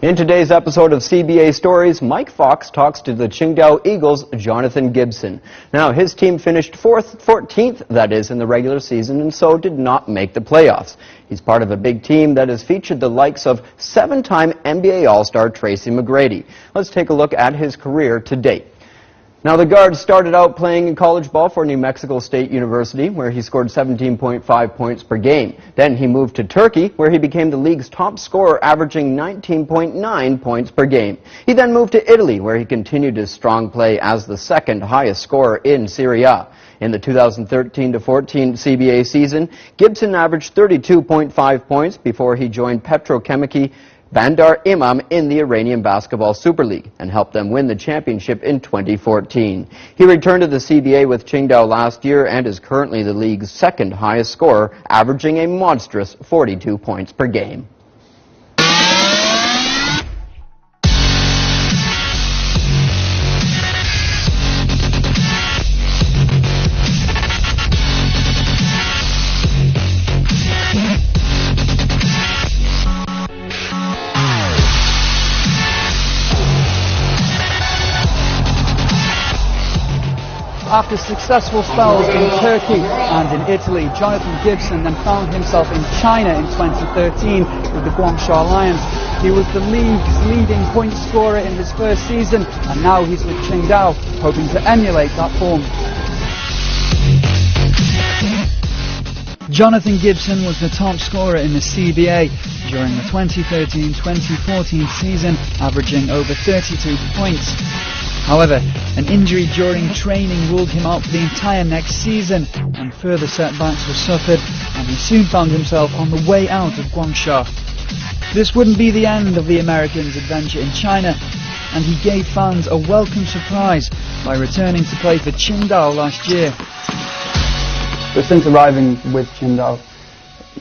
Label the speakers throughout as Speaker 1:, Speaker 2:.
Speaker 1: In today's episode of CBA Stories, Mike Fox talks to the Qingdao Eagles' Jonathan Gibson. Now, his team finished 14th, that is, in the regular season, and so did not make the playoffs. He's part of a big team that has featured the likes of 7-time NBA All-Star Tracy McGrady. Let's take a look at his career to date. Now, the guard started out playing in college ball for New Mexico State University, where he scored 17.5 points per game. Then he moved to Turkey, where he became the league's top scorer, averaging 19.9 points per game. He then moved to Italy, where he continued his strong play as the second highest scorer in Serie A. In the 2013-14 CBA season, Gibson averaged 32.5 points before he joined Petrochemici Bandar Imam in the Iranian Basketball Super League and helped them win the championship in 2014. He returned to the CBA with Qingdao last year and is currently the league's second highest scorer, averaging a monstrous 42 points per game.
Speaker 2: After successful spells in Turkey and in Italy, Jonathan Gibson then found himself in China in 2013 with the Guangzhou Lions. He was the league's leading point scorer in his first season, and now he's with Qingdao, hoping to emulate that form. Jonathan Gibson was the top scorer in the CBA during the 2013-2014 season, averaging over 32 points. However, an injury during training ruled him out for the entire next season, and further setbacks were suffered, and he soon found himself on the way out of Guangzhou. This wouldn't be the end of the American's adventure in China, and he gave fans a welcome surprise by returning to play for Qingdao last year.
Speaker 3: But since arriving with Qingdao,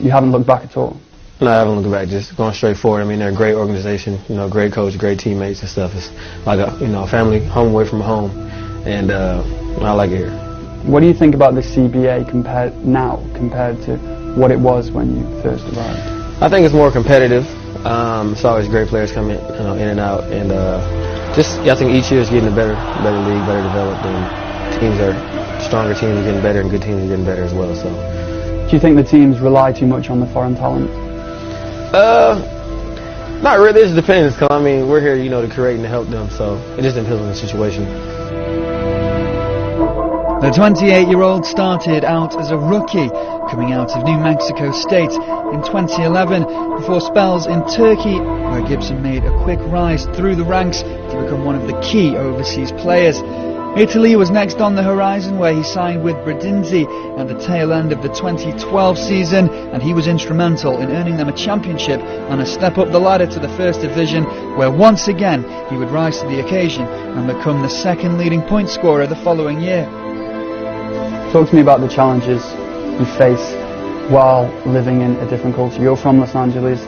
Speaker 3: you haven't looked back at all?
Speaker 4: No, I haven't looked back, just going straight forward. I mean, they're a great organization, great coach, great teammates and stuff. It's like a family, home away from home, and I like it here.
Speaker 3: What do you think about the CBA compared to what it was when you first arrived?
Speaker 4: I think it's more competitive. It's always great players coming in and out, and I think each year is getting a better league, better developed, and stronger teams are getting better, and good teams are getting better as well. So,
Speaker 3: do you think the teams rely too much on the foreign talent?
Speaker 4: Not really. It just depends. Cause I mean, we're here, to create and to help them. So it just depends on the situation.
Speaker 2: The 28-year-old started out as a rookie, coming out of New Mexico State in 2011, before spells in Turkey, where Gibson made a quick rise through the ranks to become one of the key overseas players. Italy was next on the horizon, where he signed with Bradinzi at the tail end of the 2012 season, and he was instrumental in earning them a championship and a step up the ladder to the first division, where once again he would rise to the occasion and become the second leading point scorer the following year.
Speaker 3: Talk to me about the challenges you face while living in a different culture. You're from Los Angeles,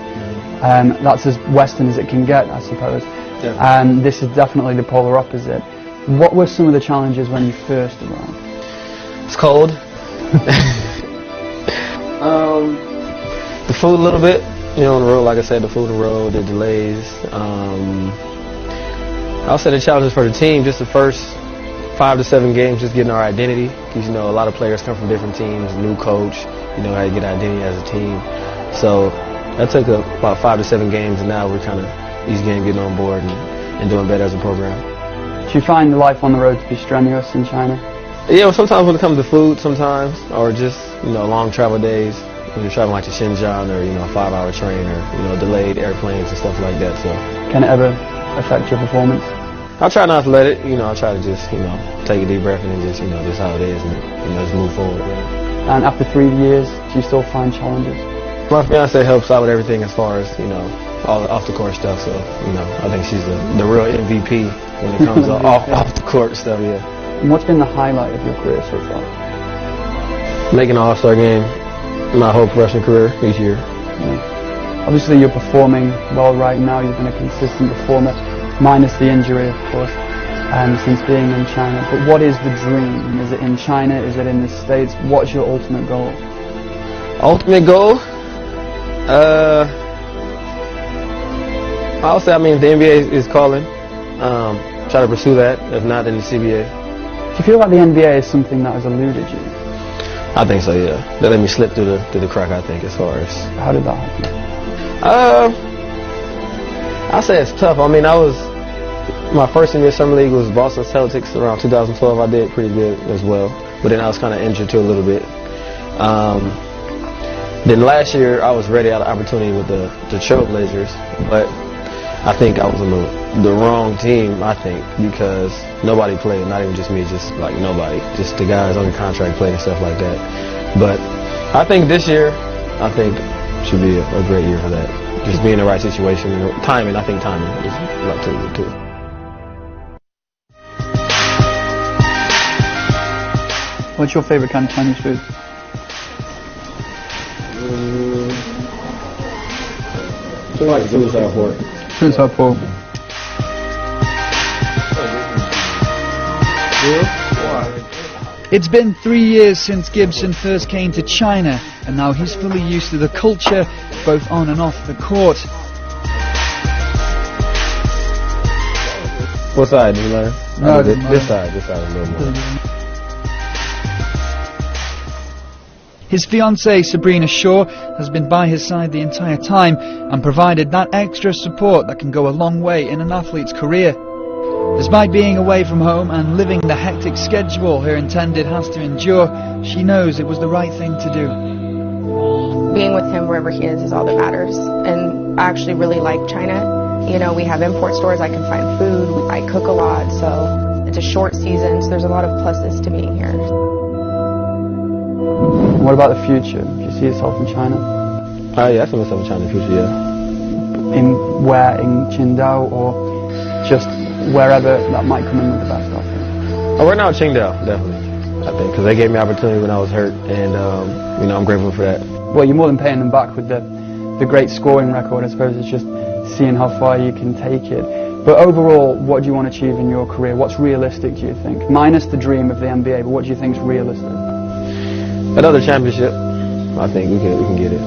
Speaker 3: that's as Western as it can get, I suppose. Yeah. This is definitely the polar opposite. What were some of the challenges when you first arrived?
Speaker 4: It's cold. The food a little bit, on the road, like I said, the food on the road, the delays. I'll say the challenges for the team, just the first 5 to 7 games, just getting our identity. Because, a lot of players come from different teams, new coach, how you get identity as a team. So that took about 5 to 7 games, and now we're kind of each game getting on board and doing better as a program.
Speaker 3: Do you find life on the road to be strenuous in China?
Speaker 4: Yeah, sometimes when it comes to food, or just, long travel days, when you're traveling like to Shenzhen, or, a 5-hour train, or, delayed airplanes and stuff like that, so.
Speaker 3: Can it ever affect your performance?
Speaker 4: I try not to let it, I try to just, take a deep breath and just, just how it is, and, just move forward. Yeah.
Speaker 3: And after 3 years, do you still find challenges?
Speaker 4: My fiance helps out with everything as far as, all off the court stuff, so, I think she's the real MVP when it comes to off the court stuff, yeah.
Speaker 3: And what's been the highlight of your career so far?
Speaker 4: Making an All-Star game my whole professional career each year.
Speaker 3: Yeah. Obviously you're performing well right now, you've been a consistent performer, minus the injury of course, since being in China. But what is the dream? Is it in China? Is it in the States? What's your ultimate goal?
Speaker 4: Ultimate goal? I'll say, I mean, if the NBA is calling, try to pursue that. If not, then the CBA.
Speaker 3: Do you feel like the NBA is something that has eluded you?
Speaker 4: I think so, yeah. They let me slip through the crack, I think, as far as...
Speaker 3: How did that happen?
Speaker 4: I say it's tough. I mean, my first year in Summer League was Boston Celtics around 2012. I did pretty good as well. But then I was kind of injured too a little bit. Then last year I was ready out of opportunity with the Trailblazers. But I think I was on the wrong team, I think, because nobody played, not even just me, just like nobody. Just the guys on the contract playing and stuff like that. But I think this year, should be a great year for that. Just be in the right situation. And timing, I think timing is a lot to it too.
Speaker 3: What's your favorite kind of Chinese food?
Speaker 4: I like food sour pork.
Speaker 3: Food sour pork.
Speaker 2: It's been 3 years since Gibson first came to China, and now he's fully used to the culture, both on and off the court.
Speaker 4: What side did you learn?
Speaker 3: No,
Speaker 4: this side is a little more.
Speaker 2: His fiancée, Sabrina Shaw, has been by his side the entire time and provided that extra support that can go a long way in an athlete's career. Despite being away from home and living the hectic schedule her intended has to endure, she knows it was the right thing to do.
Speaker 5: Being with him wherever he is all that matters. And I actually really like China. You know, we have import stores, I can find food, I cook a lot, so it's a short season, so there's a lot of pluses to being here.
Speaker 3: What about the future? Do you see yourself in China?
Speaker 4: Yeah, I see myself in China in the future, yeah.
Speaker 3: In where? In Qingdao or just wherever that might come in with the best offer?
Speaker 4: Oh, right now Qingdao, definitely. I think, because they gave me opportunity when I was hurt, and you know, I'm grateful for that.
Speaker 3: Well, you're more than paying them back with the great scoring record. I suppose it's just seeing how far you can take it. But overall, what do you want to achieve in your career? What's realistic, do you think? Minus the dream of the NBA, but what do you think is realistic?
Speaker 4: Another championship. I think we can get it.